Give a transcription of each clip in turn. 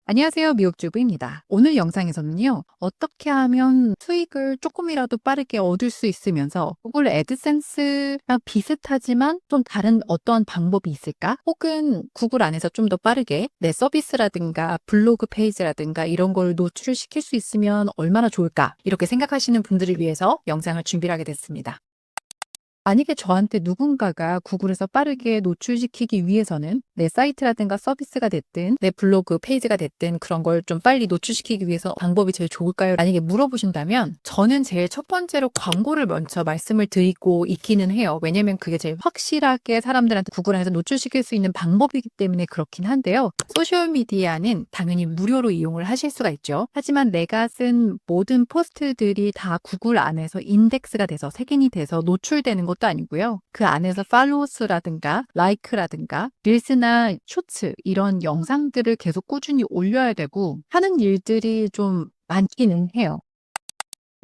안녕하세요. 미국주부입니다. 오늘 영상에서는요, 어떻게 하면 수익을 조금이라도 빠르게 얻을 수 있으면서 구글 애드센스랑 비슷하지만 좀 다른 어떠한 방법이 있을까? 혹은 구글 안에서 좀 더 빠르게 내 서비스라든가 블로그 페이지라든가 이런 걸 노출시킬 수 있으면 얼마나 좋을까? 이렇게 생각하시는 분들을 위해서 영상을 준비를 하게 됐습니다. 만약에 저한테 누군가가 구글에서 빠르게 노출시키기 위해서는 내 사이트라든가 서비스가 됐든 내 블로그 페이지가 됐든 그런 걸 좀 빨리 노출시키기 위해서 방법이 제일 좋을까요? 만약에 물어보신다면 저는 제일 첫 번째로 광고를 먼저 말씀을 드리고 있기는 해요. 왜냐면 그게 제일 확실하게 사람들한테 구글 안에서 노출시킬 수 있는 방법이기 때문에 그렇긴 한데요. 소셜미디어는 당연히 무료로 이용을 하실 수가 있죠. 하지만 내가 쓴 모든 포스트들이 다 구글 안에서 인덱스가 돼서 색인이 돼서 노출되는 것도 아니고요. 그 안에서 팔로우스라든가 라이크라든가 릴스나 쇼츠 이런 영상들을 계속 꾸준히 올려야 되고 하는 일들이 좀 많기는 해요.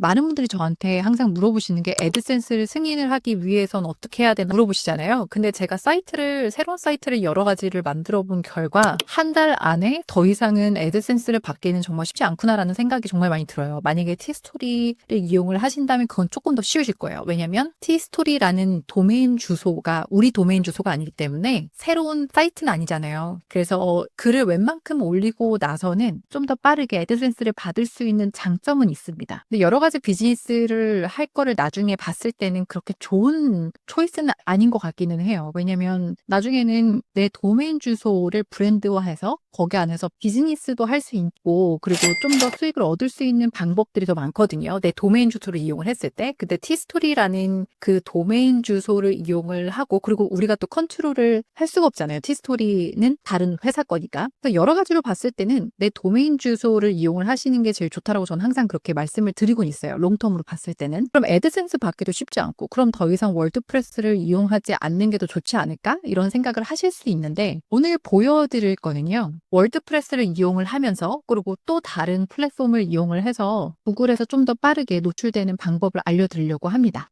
많은 분들이 저한테 항상 물어보시는 게 애드센스를 승인을 하기 위해선 어떻게 해야 되나 물어보시잖아요. 근데 제가 새로운 사이트를 여러 가지를 만들어 본 결과 한 달 안에 더 이상은 애드센스를 받기는 정말 쉽지 않구나라는 생각이 정말 많이 들어요. 만약에 티스토리를 이용을 하신다면 그건 조금 더 쉬우실 거예요. 왜냐면 티스토리라는 도메인 주소가 우리 도메인 주소가 아니기 때문에 새로운 사이트는 아니잖아요. 그래서 글을 웬만큼 올리고 나서는 좀 더 빠르게 애드센스를 받을 수 있는 장점은 있습니다. 근데 여러 가지 비즈니스를 할 거를 나중에 봤을 때는 그렇게 좋은 초이스는 아닌 것 같기는 해요. 왜냐면 나중에는 내 도메인 주소를 브랜드화해서 거기 안에서 비즈니스도 할 수 있고 그리고 좀 더 수익을 얻을 수 있는 방법들이 더 많거든요. 내 도메인 주소를 이용을 했을 때. 근데 티스토리라는 그 도메인 주소를 이용을 하고 그리고 우리가 또 컨트롤을 할 수가 없잖아요. 티스토리는 다른 회사 거니까. 그래서 여러 가지로 봤을 때는 내 도메인 주소를 이용을 하시는 게 제일 좋다라고 저는 항상 그렇게 말씀을 드리고 있어요. 롱텀으로 봤을 때는. 그럼 애드센스 받기도 쉽지 않고 그럼 더 이상 월드프레스를 이용하지 않는 게 더 좋지 않을까? 이런 생각을 하실 수 있는데 오늘 보여드릴 거는요. 월드프레스를 이용을 하면서 그리고 또 다른 플랫폼을 이용을 해서 구글에서 좀 더 빠르게 노출되는 방법을 알려드리려고 합니다.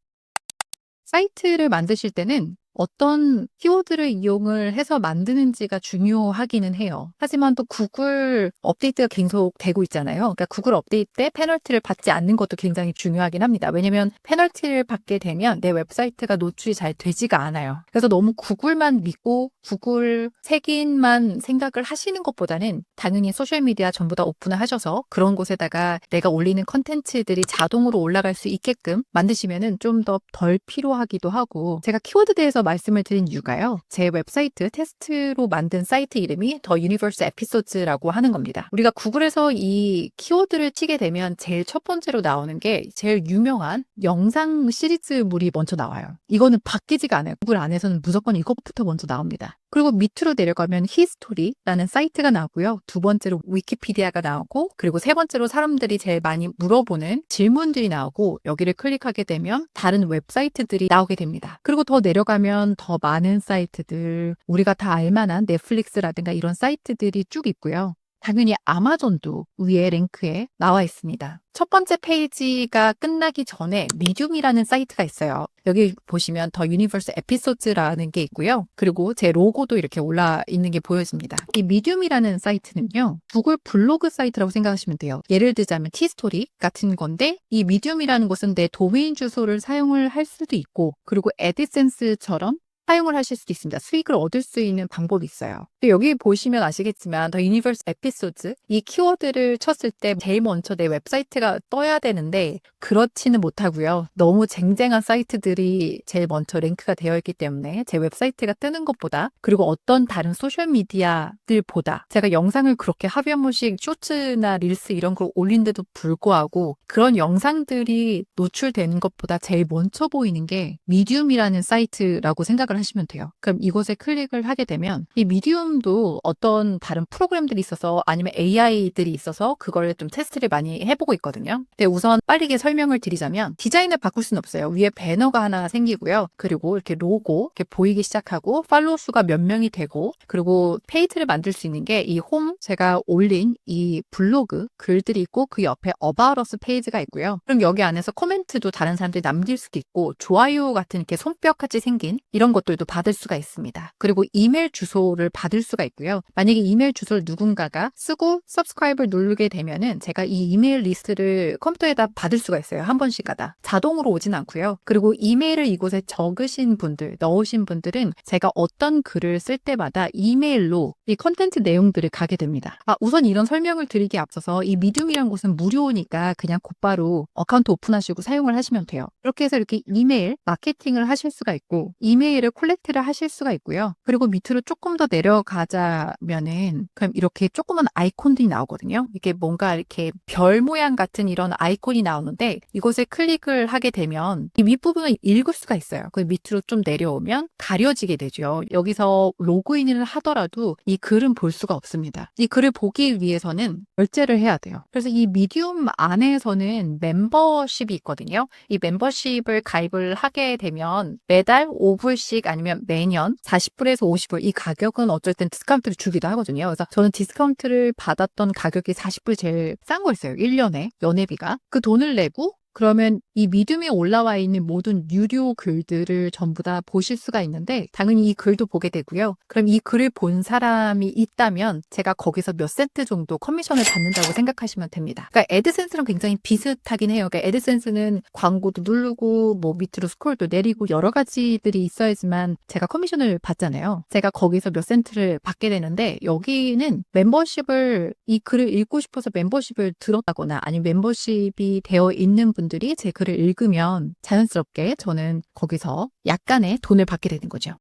사이트를 만드실 때는 어떤 키워드를 이용을 해서 만드는지가 중요하기는 해요. 하지만 또 구글 업데이트가 계속 되고 있잖아요. 그러니까 구글 업데이트 때 페널티를 받지 않는 것도 굉장히 중요하긴 합니다. 왜냐면 페널티를 받게 되면 내 웹사이트가 노출이 잘 되지가 않아요. 그래서 너무 구글만 믿고 구글 색인만 생각을 하시는 것보다는 당연히 소셜미디어 전부 다 오픈을 하셔서 그런 곳에다가 내가 올리는 컨텐츠들이 자동으로 올라갈 수 있게끔 만드시면은 좀 더 덜 필요하기도 하고 제가 키워드 대해서 말씀을 드린 이유가요. 제 웹사이트 테스트로 만든 사이트 이름이 더 유니버스 에피소드라고 하는 겁니다. 우리가 구글에서 이 키워드를 치게 되면 제일 첫 번째로 나오는 게 제일 유명한 영상 시리즈물이 먼저 나와요. 이거는 바뀌지가 않아요. 구글 안에서는 무조건 이것부터 먼저 나옵니다. 그리고 밑으로 내려가면 히스토리라는 사이트가 나오고요. 두 번째로 위키피디아가 나오고 그리고 세 번째로 사람들이 제일 많이 물어보는 질문들이 나오고 여기를 클릭하게 되면 다른 웹사이트들이 나오게 됩니다. 그리고 더 내려가면 더 많은 사이트들 우리가 다 알만한 넷플릭스라든가 이런 사이트들이 쭉 있고요. 당연히 아마존도 위에 랭크에 나와 있습니다. 첫 번째 페이지가 끝나기 전에 미디움이라는 사이트가 있어요. 여기 보시면 더 유니버스 에피소드라는 게 있고요. 그리고 제 로고도 이렇게 올라 있는 게 보여집니다. 이 미디움이라는 사이트는요. 구글 블로그 사이트라고 생각하시면 돼요. 예를 들자면 티스토리 같은 건데 이 미디움이라는 곳은 내 도메인 주소를 사용을 할 수도 있고 그리고 애드센스처럼 사용을 하실 수도 있습니다. 수익을 얻을 수 있는 방법이 있어요. 여기 보시면 아시겠지만 더 유니버스 에피소드 이 키워드를 쳤을 때 제일 먼저 내 웹사이트가 떠야 되는데 그렇지는 못하고요. 너무 쟁쟁한 사이트들이 제일 먼저 랭크가 되어 있기 때문에 제 웹사이트가 뜨는 것보다 그리고 어떤 다른 소셜미디어들보다 제가 영상을 그렇게 하루에 한 번씩 쇼츠나 릴스 이런 걸 올린데도 불구하고 그런 영상들이 노출되는 것보다 제일 먼저 보이는 게 미디움이라는 사이트라고 생각을 하시면 돼요. 그럼 이곳에 클릭을 하게 되면 이 미디움도 어떤 다른 프로그램들이 있어서 아니면 AI들이 있어서 그걸 좀 테스트를 많이 해보고 있거든요. 근데 우선 빠르게 설명을 드리자면 디자인을 바꿀 수는 없어요. 위에 배너가 하나 생기고요. 그리고 이렇게 로고 이렇게 보이기 시작하고 팔로우 수가 몇 명이 되고 그리고 페이지를 만들 수 있는 게 이 홈 제가 올린 이 블로그 글들이 있고 그 옆에 About Us 페이지가 있고요. 그럼 여기 안에서 코멘트도 다른 사람들이 남길 수도 있고 좋아요 같은 이렇게 손뼉같이 생긴 이런 것들 것들도 받을 수가 있습니다. 그리고 이메일 주소를 받을 수가 있고요. 만약에 이메일 주소를 누군가가 쓰고 subscribe를 누르게 되면은 제가 이 이메일 리스트를 컴퓨터에다 받을 수가 있어요. 한 번씩마다. 자동으로 오진 않고요. 그리고 이메일을 이곳에 적으신 분들, 넣으신 분들은 제가 어떤 글을 쓸 때마다 이메일로 이 컨텐츠 내용들을 가게 됩니다. 우선 이런 설명을 드리기 앞서서 이 미디움이라는 곳은 무료니까 그냥 곧바로 어카운트 오픈하시고 사용을 하시면 돼요. 이렇게 해서 이렇게 이메일 마케팅을 하실 수가 있고 이메일을 콜렉트를 하실 수가 있고요. 그리고 밑으로 조금 더 내려가자면은 그럼 이렇게 조그만 아이콘들이 나오거든요. 이게 뭔가 이렇게 별 모양 같은 이런 아이콘이 나오는데 이곳에 클릭을 하게 되면 이 윗부분을 읽을 수가 있어요. 그 밑으로 좀 내려오면 가려지게 되죠. 여기서 로그인을 하더라도 이 글은 볼 수가 없습니다. 이 글을 보기 위해서는 결제를 해야 돼요. 그래서 이 미디움 안에서는 멤버십이 있거든요. 이 멤버십을 가입을 하게 되면 매달 5불씩 아니면 매년 40불에서 50불 이 가격은 어쩔 땐 디스카운트를 주기도 하거든요. 그래서 저는 디스카운트를 받았던 가격이 40불이 제일 싼 거였어요. 1년에 연회비가. 그 돈을 내고 그러면 이 미디움에 올라와 있는 모든 유료 글들을 전부 다 보실 수가 있는데 당연히 이 글도 보게 되고요. 그럼 이 글을 본 사람이 있다면 제가 거기서 몇 센트 정도 커미션을 받는다고 생각하시면 됩니다. 그러니까 애드센스랑 굉장히 비슷하긴 해요. 그러니까 애드센스는 광고도 누르고 뭐 밑으로 스크롤도 내리고 여러 가지들이 있어야지만 제가 커미션을 받잖아요. 제가 거기서 몇 센트를 받게 되는데 여기는 멤버십을 이 글을 읽고 싶어서 멤버십을 들었다거나 아니면 멤버십이 되어 있는 분들이 제 글을 읽으면 자연스럽게 저는 거기서 약간의 돈을 받게 되는 거죠.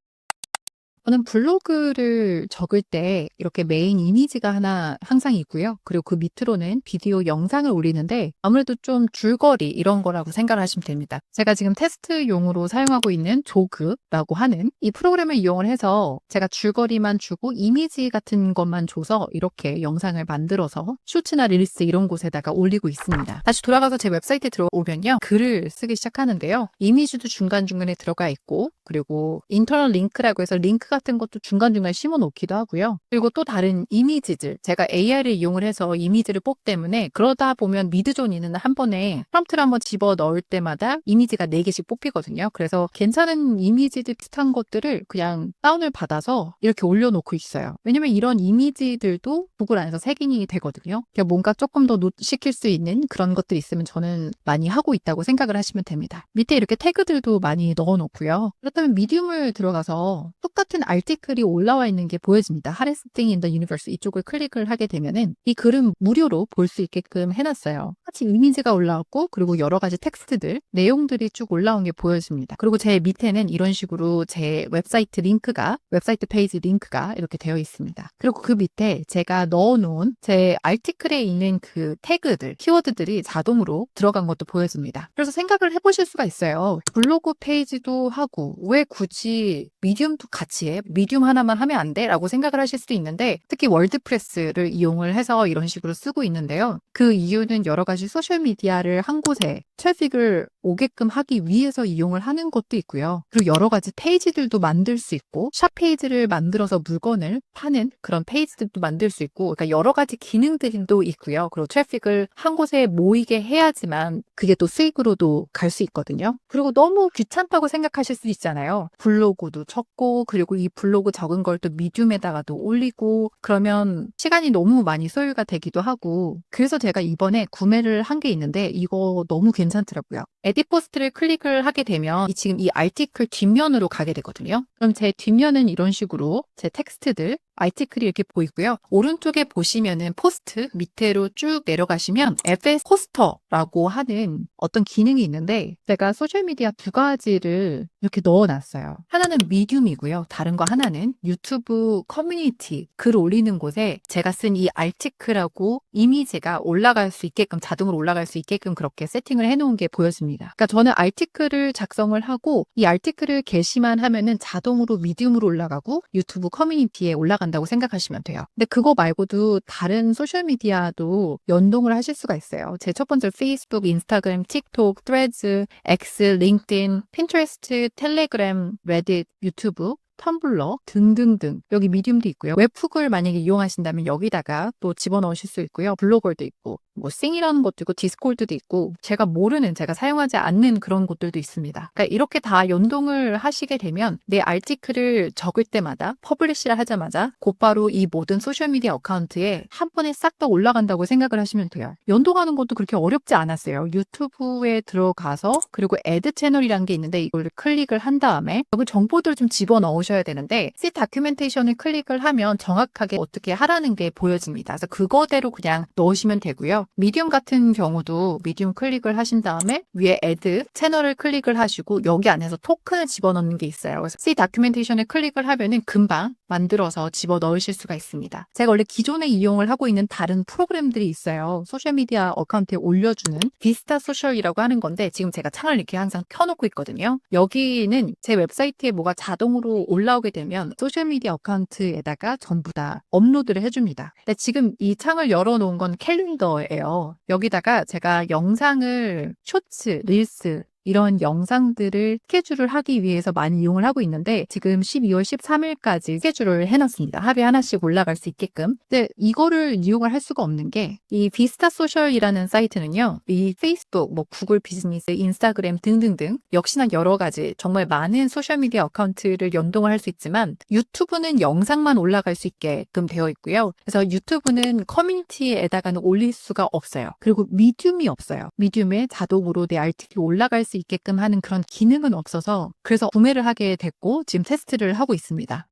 저는 블로그를 적을 때 이렇게 메인 이미지가 하나 항상 있고요. 그리고 그 밑으로는 비디오 영상을 올리는데 아무래도 좀 줄거리 이런 거라고 생각을 하시면 됩니다. 제가 지금 테스트용으로 사용하고 있는 조그라고 하는 이 프로그램을 이용을 해서 제가 줄거리만 주고 이미지 같은 것만 줘서 이렇게 영상을 만들어서 쇼츠나 릴스 이런 곳에다가 올리고 있습니다. 다시 돌아가서 제 웹사이트에 들어오면요. 글을 쓰기 시작하는데요. 이미지도 중간중간에 들어가 있고 그리고 인터널 링크라고 해서 링크 같은 것도 중간중간 심어 놓기도 하고요. 그리고 또 다른 이미지들 제가 AI를 이용을 해서 이미지를 뽑기 때문에 그러다 보면 미드조니는 한 번에 프롬프트를 한번 집어 넣을 때마다 이미지가 4개씩 뽑히거든요. 그래서 괜찮은 이미지들 비슷한 것들을 그냥 다운을 받아서 이렇게 올려놓고 있어요. 왜냐면 이런 이미지들도 구글 안에서 색인이 되거든요. 그러니까 뭔가 조금 더 노트시킬 수 있는 그런 것들이 있으면 저는 많이 하고 있다고 생각을 하시면 됩니다. 밑에 이렇게 태그들도 많이 넣어놓고요. 그렇다면 미디움을 들어가서 똑같은 아티클이 올라와 있는 게 보여집니다. Hottest thing in the universe 이쪽을 클릭을 하게 되면은 이 글은 무료로 볼 수 있게끔 해놨어요. 같이 이미지가 올라왔고 그리고 여러 가지 텍스트들, 내용들이 쭉 올라온 게 보여집니다. 그리고 제 밑에는 이런 식으로 제 웹사이트 링크가, 웹사이트 페이지 링크가 이렇게 되어 있습니다. 그리고 그 밑에 제가 넣어놓은 제 아티클에 있는 그 태그들, 키워드들이 자동으로 들어간 것도 보여집니다. 그래서 생각을 해보실 수가 있어요. 블로그 페이지도 하고 왜 굳이 미디움도 같이 해? 미디움 하나만 하면 안 돼? 라고 생각을 하실 수도 있는데 특히 월드프레스를 이용을 해서 이런 식으로 쓰고 있는데요. 그 이유는 여러 가지 소셜미디어를 한 곳에 트래픽을 오게끔 하기 위해서 이용을 하는 것도 있고요. 그리고 여러 가지 페이지들도 만들 수 있고 샵 페이지를 만들어서 물건을 파는 그런 페이지들도 만들 수 있고 그러니까 여러 가지 기능들도 있고요. 그리고 트래픽을 한 곳에 모이게 해야지만 그게 또 수익으로도 갈 수 있거든요. 그리고 너무 귀찮다고 생각하실 수 있잖아요. 블로그도 적고 그리고 이 블로그 적은 걸 또 미디움에다가도 올리고 그러면 시간이 너무 많이 소요가 되기도 하고 그래서 제가 이번에 구매를 한 게 있는데 이거 너무 괜찮더라고요. 에딧 포스트를 클릭을 하게 되면 지금 이 아티클 뒷면으로 가게 되거든요. 그럼 제 뒷면은 이런 식으로 제 텍스트들 아티클이 이렇게 보이고요. 오른쪽에 보시면은 포스트 밑으로 쭉 내려가시면 FS 포스터라고 하는 어떤 기능이 있는데 제가 소셜미디어 2가지를 이렇게 넣어놨어요. 하나는 미디움이고요. 다른 거 하나는 유튜브 커뮤니티 글 올리는 곳에 제가 쓴 이 아티클하고 이미지가 올라갈 수 있게끔 자동으로 올라갈 수 있게끔 그렇게 세팅을 해놓은 게 보여집니다. 그러니까 저는 아티클을 작성을 하고 이 아티클을 게시만 하면은 자동으로 미디움으로 올라가고 유튜브 커뮤니티에 올라간다고 생각하시면 돼요. 근데 그거 말고도 다른 소셜미디어도 연동을 하실 수가 있어요. 제 첫 번째 페이스북, 인스타그램, 틱톡, 트레드, X, 링크드인, 핀터레스트, 텔레그램, 레딧, 유튜브 텀블러 등등등 여기 미디움도 있고요. 웹훅을 만약에 이용하신다면 여기다가 또 집어넣으실 수 있고요. 블로거도 있고 뭐 싱이라는 것도 있고 디스코드도 있고 제가 모르는 제가 사용하지 않는 그런 곳들도 있습니다. 그러니까 이렇게 다 연동을 하시게 되면 내 아티클을 적을 때마다 퍼블리시를 하자마자 곧바로 이 모든 소셜미디어 어카운트에 한 번에 싹 다 올라간다고 생각을 하시면 돼요. 연동하는 것도 그렇게 어렵지 않았어요. 유튜브에 들어가서 그리고 애드 채널이라는 게 있는데 이걸 클릭을 한 다음에 여기 정보들을 좀 집어넣으셔야 되는데 See 다큐멘테이션을 클릭을 하면 정확하게 어떻게 하라는 게 보여집니다. 그래서 그거대로 그냥 넣으시면 되고요. 미디움 같은 경우도 미디움 클릭을 하신 다음에 위에 애드 채널을 클릭을 하시고 여기 안에서 토큰을 집어넣는 게 있어요. 그래서 See 다큐멘테이션을 클릭을 하면은 금방 만들어서 집어넣으실 수가 있습니다. 제가 원래 기존에 이용을 하고 있는 다른 프로그램들이 있어요. 소셜미디어 어카운트에 올려주는 비스타 소셜이라고 하는 건데 지금 제가 창을 이렇게 항상 켜놓고 있거든요. 여기는 제 웹사이트에 뭐가 자동으로 올라오게 되면 소셜미디어 어카운트에다가 전부 다 업로드를 해줍니다. 근데 지금 이 창을 열어놓은 건 캘린더예요. 여기다가 제가 영상을 쇼츠, 릴스 이런 영상들을 스케줄을 하기 위해서 많이 이용을 하고 있는데 지금 12월 13일까지 스케줄을 해놨습니다. 하루에 하나씩 올라갈 수 있게끔. 근데 이거를 이용을 할 수가 없는 게 이 비스타 소셜이라는 사이트는요. 이 페이스북, 뭐 구글 비즈니스, 인스타그램 등등등 역시나 여러 가지 정말 많은 소셜미디어 어카운트를 연동을 할 수 있지만 유튜브는 영상만 올라갈 수 있게끔 되어 있고요. 그래서 유튜브는 커뮤니티에다가는 올릴 수가 없어요. 그리고 미디움이 없어요. 미디움에 자동으로 내 아티클이 올라갈 수 있게끔 하는 그런 기능은 없어서 그래서 구매를 하게 됐고 지금 테스트를 하고 있습니다.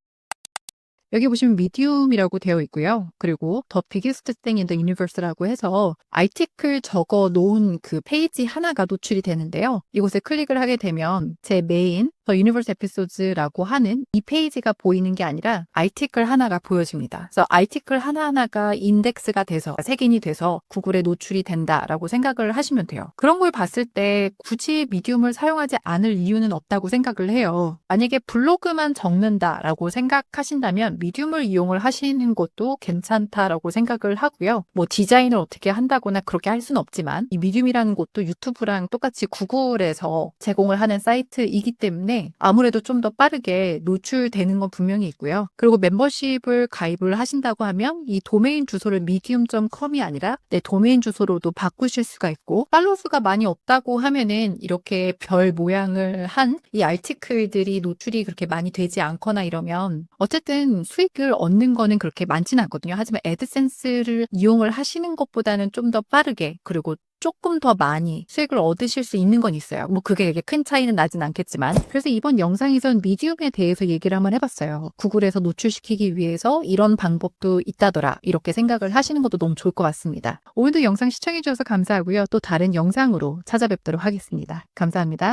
여기 보시면 미디움이라고 되어 있고요. 그리고 The Biggest Thing in the Universe라고 해서 아티클 적어 놓은 그 페이지 하나가 노출이 되는데요. 이곳에 클릭을 하게 되면 제 메인 The Universe Episodes라고 하는 이 페이지가 보이는 게 아니라 아티클 하나가 보여집니다. 그래서 아티클 하나하나가 인덱스가 돼서 색인이 돼서 구글에 노출이 된다라고 생각을 하시면 돼요. 그런 걸 봤을 때 굳이 미디움을 사용하지 않을 이유는 없다고 생각을 해요. 만약에 블로그만 적는다라고 생각하신다면 미디움을 이용을 하시는 것도 괜찮다라고 생각을 하고요. 뭐 디자인을 어떻게 한다거나 그렇게 할 수는 없지만 이 미디움이라는 것도 유튜브랑 똑같이 구글에서 제공을 하는 사이트이기 때문에 아무래도 좀 더 빠르게 노출되는 건 분명히 있고요. 그리고 멤버십을 가입을 하신다고 하면 이 도메인 주소를 medium.com이 아니라 내 도메인 주소로도 바꾸실 수가 있고 팔로우 수가 많이 없다고 하면은 이렇게 별 모양을 한 이 아티클들이 노출이 그렇게 많이 되지 않거나 이러면 어쨌든 수익을 얻는 거는 그렇게 많지는 않거든요. 하지만 애드센스를 이용을 하시는 것보다는 좀 더 빠르게 그리고 조금 더 많이 수익을 얻으실 수 있는 건 있어요. 뭐 그게 이렇게 큰 차이는 나진 않겠지만. 그래서 이번 영상에선 미디움에 대해서 얘기를 한번 해봤어요. 구글에서 노출시키기 위해서 이런 방법도 있다더라. 이렇게 생각을 하시는 것도 너무 좋을 것 같습니다. 오늘도 영상 시청해주셔서 감사하고요. 또 다른 영상으로 찾아뵙도록 하겠습니다. 감사합니다.